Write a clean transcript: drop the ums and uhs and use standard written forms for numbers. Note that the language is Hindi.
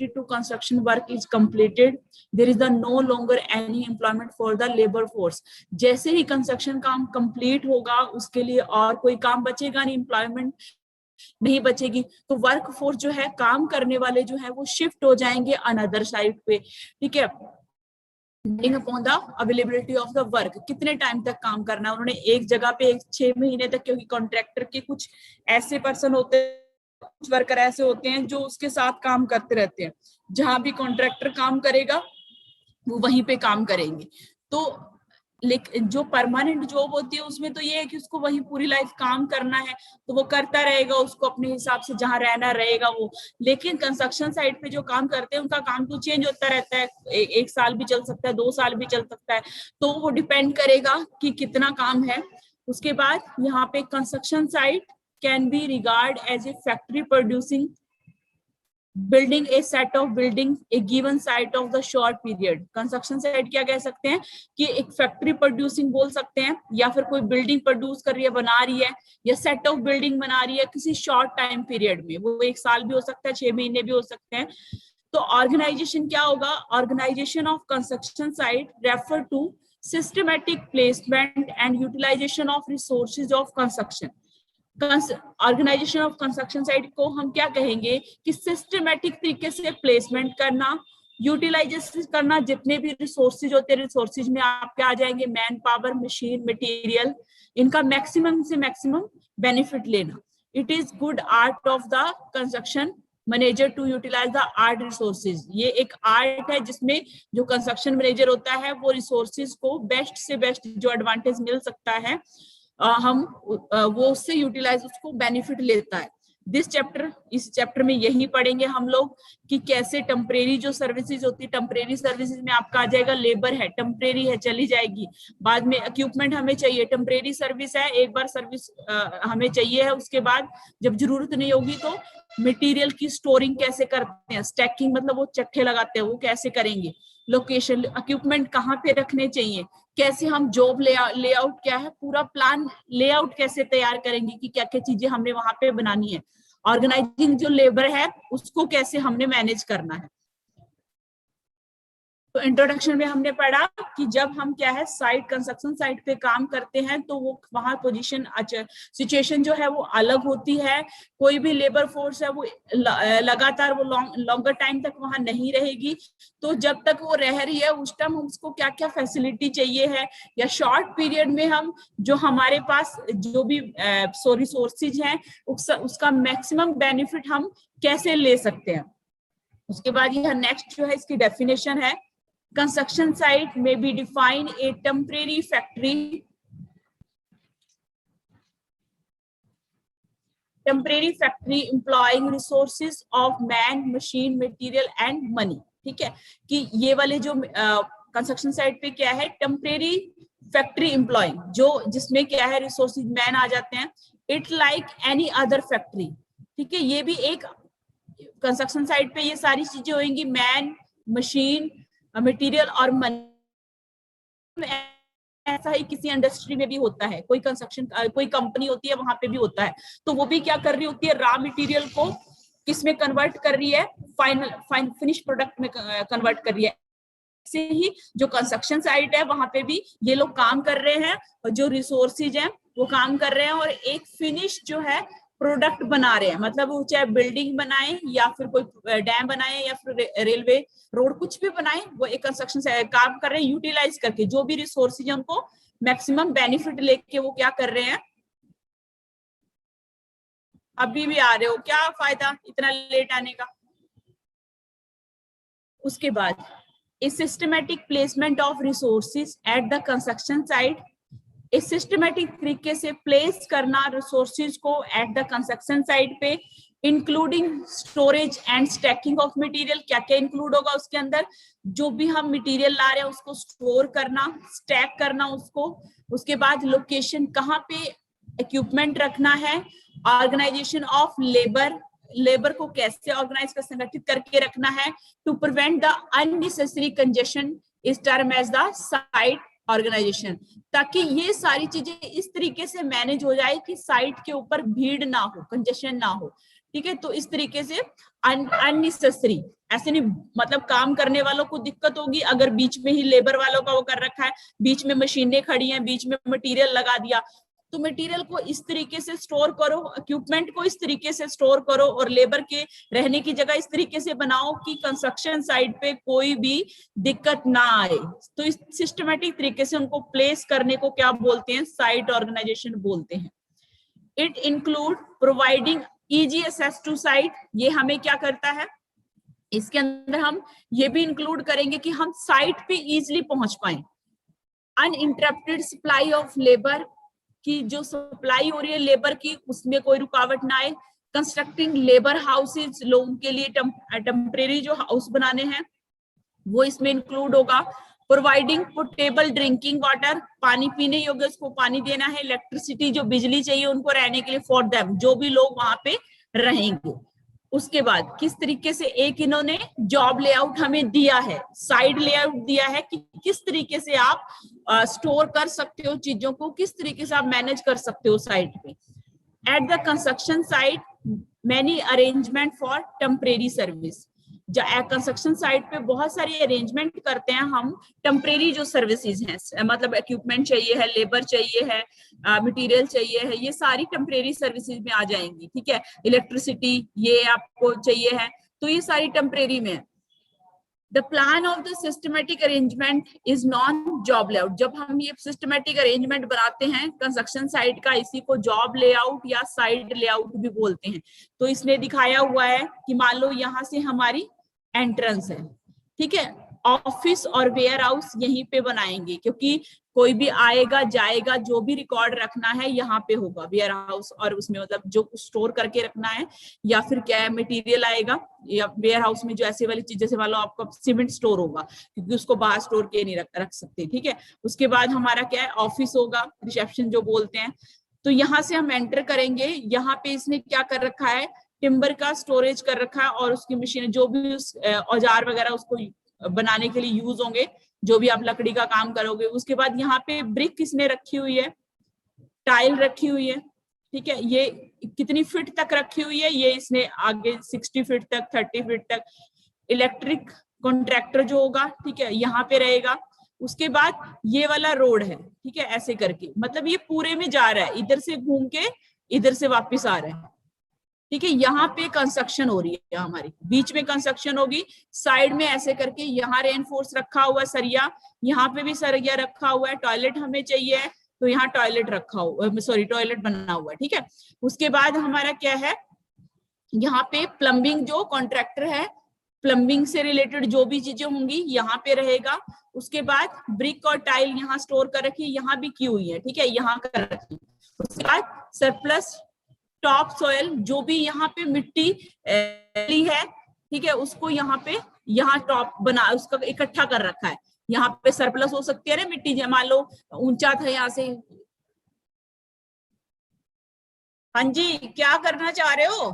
related to construction work is completed, there is the no longer any employment for the labor force. जैसे ही कंस्ट्रक्शन काम कंप्लीट होगा उसके लिए और कोई काम बचेगा नहीं, एम्प्लॉयमेंट नहीं बचेगी, तो वर्क फोर्स जो है, काम करने वाले जो है वो शिफ्ट हो जाएंगे अनदर साइड पे, ठीक है। Upon the availability of the work, कितने टाइम तक काम करना है उन्होंने एक जगह पे 6 महीने तक, क्योंकि कॉन्ट्रैक्टर के कुछ ऐसे पर्सन होते हैं, कुछ वर्कर ऐसे होते हैं जो उसके साथ काम करते रहते हैं, जहां भी कॉन्ट्रैक्टर काम करेगा वो वहीं पे काम करेंगे। तो लेकिन जो परमानेंट जॉब होती है उसमें तो ये है कि उसको वही पूरी लाइफ काम करना है, तो वो करता रहेगा, उसको अपने हिसाब से जहां रहना रहेगा वो। लेकिन कंस्ट्रक्शन साइट पे जो काम करते हैं उनका काम तो चेंज होता रहता है, एक साल भी चल सकता है, 2 साल भी चल सकता है, तो वो डिपेंड करेगा कि कितना काम है। उसके बाद यहाँ पे construction site can be regard as a factory producing building a set of building a given site of the short period। Construction site क्या कह सकते हैं कि एक फैक्ट्री प्रोड्यूसिंग बोल सकते हैं, या फिर कोई बिल्डिंग प्रोड्यूस कर रही है, बना रही है, या सेट ऑफ बिल्डिंग बना रही है किसी शॉर्ट टाइम पीरियड में, वो 1 साल भी हो सकता है, 6 महीने भी हो सकते हैं। तो ऑर्गेनाइजेशन क्या होगा, organization of construction site refer to systematic placement and utilization of resources of construction. Organization of construction site को हम क्या कहेंगे कि सिस्टमेटिक तरीके से प्लेसमेंट करना, यूटिलाइजेशन करना, जितने भी रिसोर्सेज होते हैं, रिसोर्सेज में आप क्या आ जाएंगे, मैन पावर, मशीन, मटेरियल, इनका मैक्सिमम से मैक्सिमम बेनिफिट लेना। It is good art of the construction manager to utilize the art resources. ये एक आर्ट है जिसमें जो कंस्ट्रक्शन मैनेजर होता है वो रिसोर्सेज को बेस्ट से बेस्ट जो एडवांटेज मिल सकता है वो उससे यूटिलाइज, उसको बेनिफिट लेता है। इस चैप्टर में यही पढ़ेंगे हम लोग कि कैसे टेम्परेरी जो सर्विसेज होती है, टेम्परेरी सर्विसेज में आपका आ जाएगा लेबर है, टेम्परेरी है, चली जाएगी, बाद में इक्विपमेंट हमें चाहिए, टेम्परेरी सर्विस है, एक बार सर्विस हमें चाहिए है, उसके बाद जब जरूरत नहीं होगी तो मटेरियल की स्टोरिंग कैसे करते हैं, स्टैकिंग मतलब वो चट्टे लगाते हैं, वो कैसे करेंगे, लोकेशन, इक्विपमेंट कहाँ पे रखने चाहिए, कैसे हम जॉब लेआउट क्या है, पूरा प्लान लेआउट कैसे तैयार करेंगे कि क्या क्या चीजें हमने वहां पे बनानी है, ऑर्गेनाइजिंग जो लेबर है उसको कैसे हमने मैनेज करना है। तो इंट्रोडक्शन में हमने पढ़ा कि जब हम क्या है साइट, कंस्ट्रक्शन साइट पे काम करते हैं तो वो वहां पोजीशन, सिचुएशन जो है वो अलग होती है, कोई भी लेबर फोर्स है वो लगातार वो लॉन्गर टाइम तक वहां नहीं रहेगी, तो जब तक वो रह रही है उस टाइम उसको क्या क्या फैसिलिटी चाहिए है, या शॉर्ट पीरियड में हम जो हमारे पास जो भी रिसोर्सेज हैं उसका मैक्सिमम बेनिफिट हम कैसे ले सकते हैं। उसके बाद यह नेक्स्ट जो है इसकी डेफिनेशन है, construction site may be defined a temporary factory employing resources of man, machine, material and money। ठीक है कि ये वाले जो कंस्ट्रक्शन साइट पे क्या है, टेम्परेरी फैक्ट्री एम्प्लॉइंग, जो जिसमें क्या है रिसोर्सेज मैन आ जाते हैं, it like any other factory. ठीक है, ये भी एक कंस्ट्रक्शन साइट पे ये सारी चीजें होंगी, मैन, मशीन, मटेरियल और मनी। ऐसा ही किसी इंडस्ट्री में भी होता है, कोई कंस्ट्रक्शन कोई कंपनी होती है वहां पे भी होता है, तो वो भी क्या कर रही होती है, रॉ मटेरियल को किस में कन्वर्ट कर रही है, फिनिश प्रोडक्ट में कन्वर्ट कर रही है। ऐसे ही जो कंस्ट्रक्शन साइट है वहां पे भी ये लोग काम कर रहे हैं, और जो रिसोर्सेज हैं वो काम कर रहे हैं, और एक फिनिश जो है प्रोडक्ट बना रहे हैं, मतलब वो चाहे बिल्डिंग बनाए या फिर कोई डैम बनाए या फिर रेलवे रोड कुछ भी बनाए, वो एक कंस्ट्रक्शन से काम कर रहे हैं, यूटिलाइज करके जो भी रिसोर्सेज है उनको मैक्सिमम बेनिफिट लेके वो क्या कर रहे हैं। अभी भी आ रहे हो क्या, फायदा इतना लेट आने का। उसके बाद a systematic placement of resources at the construction site, इस सिस्टमेटिक तरीके से प्लेस करना रिसोर्सेज को एट द कंस्ट्रक्शन साइट पे, including storage and stacking of material. क्या क्या इंक्लूड होगा उसके अंदर, जो भी हम मटेरियल ला रहे हैं उसको स्टोर करना, स्टैक करना उसको, उसके बाद लोकेशन कहाँ पे इक्विपमेंट रखना है, ऑर्गेनाइजेशन ऑफ लेबर को कैसे ऑर्गेनाइज कर संगठित करके रखना है, to prevent the unnecessary congestion is term as the site organization, ताकि ये सारी चीजें इस तरीके से मैनेज हो जाए कि साइट के ऊपर भीड़ ना हो, कंजेशन ना हो। ठीक है। तो इस तरीके से अननेसेसरी, ऐसे नहीं, मतलब काम करने वालों को दिक्कत होगी अगर बीच में ही लेबर वालों का वो कर रखा है, बीच में मशीनें खड़ी हैं, बीच में मटेरियल लगा दिया, तो मटेरियल को इस तरीके से स्टोर करो, इक्विपमेंट को इस तरीके से स्टोर करो, और लेबर के रहने की जगह इस तरीके से बनाओ कि कंस्ट्रक्शन साइट पे कोई भी दिक्कत ना आए। तो इस सिस्टमेटिक तरीके से उनको प्लेस करने को क्या बोलते हैं, साइट ऑर्गेनाइजेशन बोलते हैं। It include providing easy access to site, ये हमें क्या करता है, इसके अंदर हम ये भी इंक्लूड करेंगे कि हम साइट पे इजीली पहुंच पाए। अनइंटरप्टेड सप्लाई ऑफ लेबर, की जो सप्लाई हो रही है लेबर की उसमें कोई रुकावट ना आए। कंस्ट्रक्टिंग लेबर हाउसेज, लोगों के लिए टेम्परेरी जो हाउस बनाने हैं वो इसमें इंक्लूड होगा। प्रोवाइडिंग पोर्टेबल ड्रिंकिंग वाटर, पानी पीने योग्य उसको पानी देना है। इलेक्ट्रिसिटी, जो बिजली चाहिए उनको रहने के लिए, फॉर देम, जो भी लोग वहां पे रहेंगे। उसके बाद किस तरीके से एक इन्होंने जॉब लेआउट हमें दिया है, साइड लेआउट दिया है कि किस तरीके से आप स्टोर कर सकते हो चीजों को, किस तरीके से आप मैनेज कर सकते हो साइट पे। Eight the construction site many arrangement for temporary service, construction site पे बहुत सारी अरेंजमेंट करते हैं हम, टेम्परेरी जो सर्विसेज हैं, मतलब इक्विपमेंट चाहिए है, लेबर चाहिए है, मटेरियल चाहिए है, ये सारी टेम्परेरी सर्विसेज में आ जाएंगी, ठीक है। इलेक्ट्रिसिटी ये आपको चाहिए है, तो ये सारी टेम्परेरी में है। The plan of the systematic arrangement is non job layout, जब हम ये सिस्टमेटिक अरेंजमेंट बनाते हैं कंस्ट्रक्शन साइट का, इसी को जॉब लेआउट या साइट लेआउट भी बोलते हैं। तो इसमें दिखाया हुआ है कि मान लो यहाँ से हमारी एंट्रेंस है, ठीक है, ऑफिस और वेयर हाउस यहीं पे बनाएंगे, क्योंकि कोई भी आएगा जाएगा, जो भी रिकॉर्ड रखना है यहाँ पे होगा वेयर हाउस, और उसमें मतलब जो स्टोर करके रखना है, या फिर क्या है मटेरियल आएगा, या वेयर हाउस में जो ऐसे वाली चीज, जैसे मान लो आपका सीमेंट स्टोर होगा, क्योंकि उसको बाहर स्टोर के नहीं रख सकते, ठीक है। उसके बाद हमारा क्या है, ऑफिस होगा, रिसेप्शन जो बोलते हैं। तो यहाँ से हम एंटर करेंगे, यहाँ पे इसने क्या कर रखा है, टिम्बर का स्टोरेज कर रखा है, और उसकी मशीन जो भी उस औजार वगैरह उसको बनाने के लिए यूज होंगे, जो भी आप लकड़ी का काम करोगे। उसके बाद यहाँ पे ब्रिक किसने रखी हुई है, टाइल रखी हुई है, ठीक है। ये कितनी फीट तक रखी हुई है, ये इसने आगे 60 फीट तक, 30 फीट तक। इलेक्ट्रिक कॉन्ट्रैक्टर जो होगा, ठीक है, यहाँ पे रहेगा। उसके बाद ये वाला रोड है, ठीक है, ऐसे करके, मतलब ये पूरे में जा रहा है, इधर से घूम के इधर से वापस आ रहा है, ठीक है। यहाँ पे कंस्ट्रक्शन हो रही है, हमारी बीच में कंस्ट्रक्शन होगी, साइड में ऐसे करके यहाँ रेनफोर्स रखा हुआ सरिया, यहाँ पे भी सरिया रखा हुआ है। टॉयलेट हमें चाहिए है, तो यहाँ टॉयलेट रखा हुआ, सॉरी टॉयलेट बना हुआ है, ठीक है। उसके बाद हमारा क्या है, यहाँ पे प्लम्बिंग, जो कॉन्ट्रैक्टर है, प्लम्बिंग से रिलेटेड जो भी चीजें होंगी यहाँ पे रहेगा। उसके बाद ब्रिक और टाइल यहाँ स्टोर कर रखी है, यहाँ भी की हुई है, ठीक है, यहाँ कर रखी। उसके बाद सरप्लस टॉप सॉइल, जो भी यहाँ पे मिट्टी है, ठीक है, उसको यहाँ पे, यहाँ टॉप बना उसका इकट्ठा कर रखा है। यहाँ पे सरप्लस हो सकती है ना मिट्टी, जो मान लो ऊंचा था यहाँ से। हाँ जी, क्या करना चाह रहे हो?